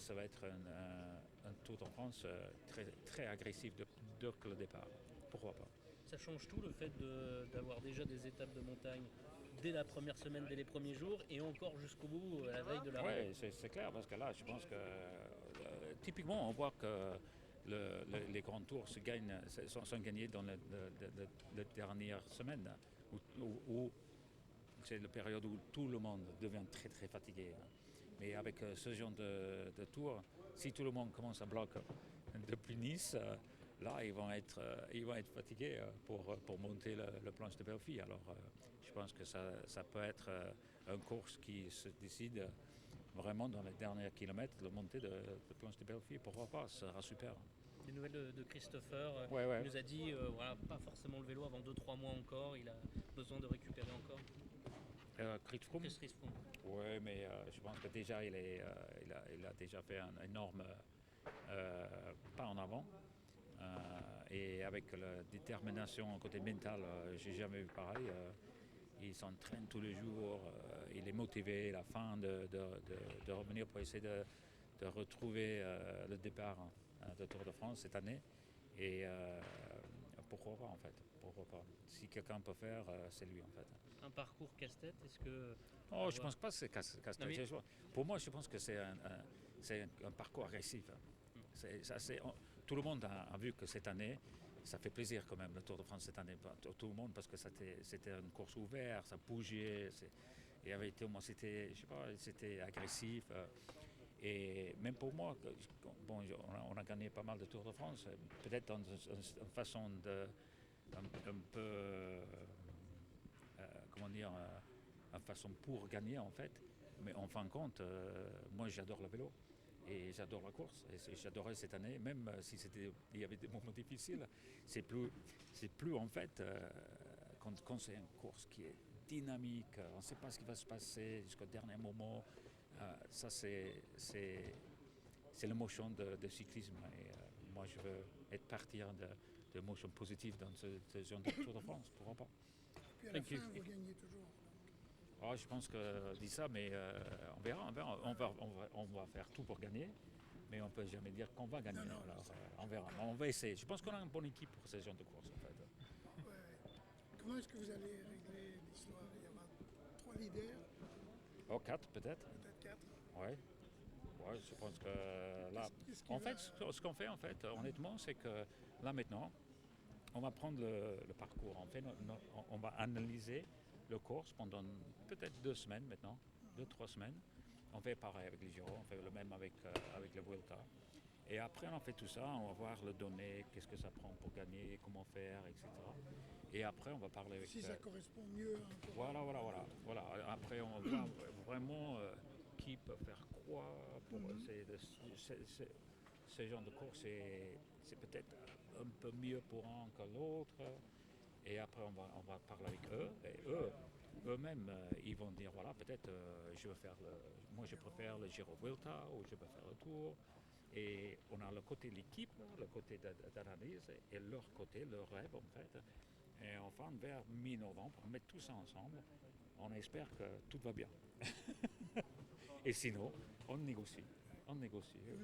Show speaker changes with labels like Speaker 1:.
Speaker 1: ça va être un Tour de France très, très agressif dès le départ. Pourquoi pas?
Speaker 2: Ça change tout le fait d'avoir déjà des étapes de montagne dès la première semaine, dès les premiers jours, et encore jusqu'au bout, à la veille de l'arrivée.
Speaker 1: Oui, c'est clair, parce que là, je pense que typiquement, on voit que les grands tours sont gagnés dans la dernière semaine, où c'est la période où tout le monde devient très très fatigué. Mais avec ce genre de tour, si tout le monde commence à bloquer depuis Nice, là ils vont être fatigués pour monter le planche de Belfi. Alors je pense que ça peut être une course qui se décide vraiment dans les derniers kilomètres, la montée de planche de Belfi. Pourquoi pas, ça sera super.
Speaker 2: Des nouvelles de Christopher,
Speaker 1: Ouais,
Speaker 2: il
Speaker 1: ouais.
Speaker 2: nous a dit voilà, pas forcément le vélo avant 2-3 mois encore, il a besoin de récupérer encore.
Speaker 1: Chris Froome.
Speaker 2: Chris Froome.
Speaker 1: Oui, mais je pense que déjà il a déjà fait un énorme pas en avant. Et avec la détermination côté mental, j'ai jamais vu pareil. Il s'entraîne tous les jours, il est motivé à la fin de revenir pour essayer de retrouver le départ de Tour de France cette année. Et pourquoi pas en fait? Pourquoi pas? Si quelqu'un peut faire, c'est lui en fait.
Speaker 2: Un parcours casse-tête, est-ce que...
Speaker 1: Oh, je pense pas que c'est casse-tête.
Speaker 2: Mais...
Speaker 1: Pour moi, je pense que c'est un parcours agressif. Tout le monde a vu que cette année, ça fait plaisir quand même le Tour de France cette année, tout le monde, parce que c'était une course ouverte, ça bougeait, et avec c'était agressif. Et même pour moi, bon, on a gagné pas mal de Tours de France, peut-être dans une façon un peu, comment dire, une façon pour gagner en fait. Mais en fin de compte, moi j'adore le vélo. Et j'adore la course. Et j'adorais cette année, même si il y avait des moments difficiles. C'est plus en fait, quand c'est une course qui est dynamique, on ne sait pas ce qui va se passer jusqu'au dernier moment. Ça, c'est l'émotion de cyclisme. Et moi, je veux être partir de l'émotion positive dans ce genre de Tour de France. Pourquoi pas?
Speaker 3: Puis à la fin, vous gagnez toujours.
Speaker 1: Oh, je pense que dit ça, mais on verra. On va faire tout pour gagner, mais on ne peut jamais dire qu'on va gagner.
Speaker 3: Non,
Speaker 1: Alors, on verra. On va essayer. Je pense qu'on a une bonne équipe pour ce genre de course, en fait.
Speaker 3: Ouais. Comment est-ce que vous allez régler l'histoire? Il y aura 3 leaders,
Speaker 1: Oh, 4 peut-être.
Speaker 3: peut-être 4.
Speaker 1: Ouais. Ouais, je pense que là.
Speaker 3: Qu'est-ce qui
Speaker 1: En
Speaker 3: va-
Speaker 1: fait, ce qu'on fait, en fait, honnêtement, c'est que là maintenant, on va prendre le parcours. On va analyser le course pendant peut-être 2 semaines maintenant, 2-3 semaines. On fait pareil avec les Giro, on fait le même avec la Vuelta. Et après, on fait tout ça, on va voir les données, qu'est-ce que ça prend pour gagner, comment faire, etc. Et après, on va parler avec...
Speaker 3: Si ça correspond mieux à un coureur.
Speaker 1: Voilà. Après, on voit vraiment qui peut faire quoi. Ce genre de course, c'est peut-être un peu mieux pour un que l'autre. Et après, on va parler avec eux. Et eux-mêmes, ils vont dire, voilà, peut-être moi je préfère le Giro Vuelta ou je peux faire le Tour. Et on a le côté de l'équipe, le côté d'analyse et leur côté, leur rêve en fait. Et enfin, vers mi-novembre, on met tout ça ensemble. On espère que tout va bien. Et sinon, on négocie.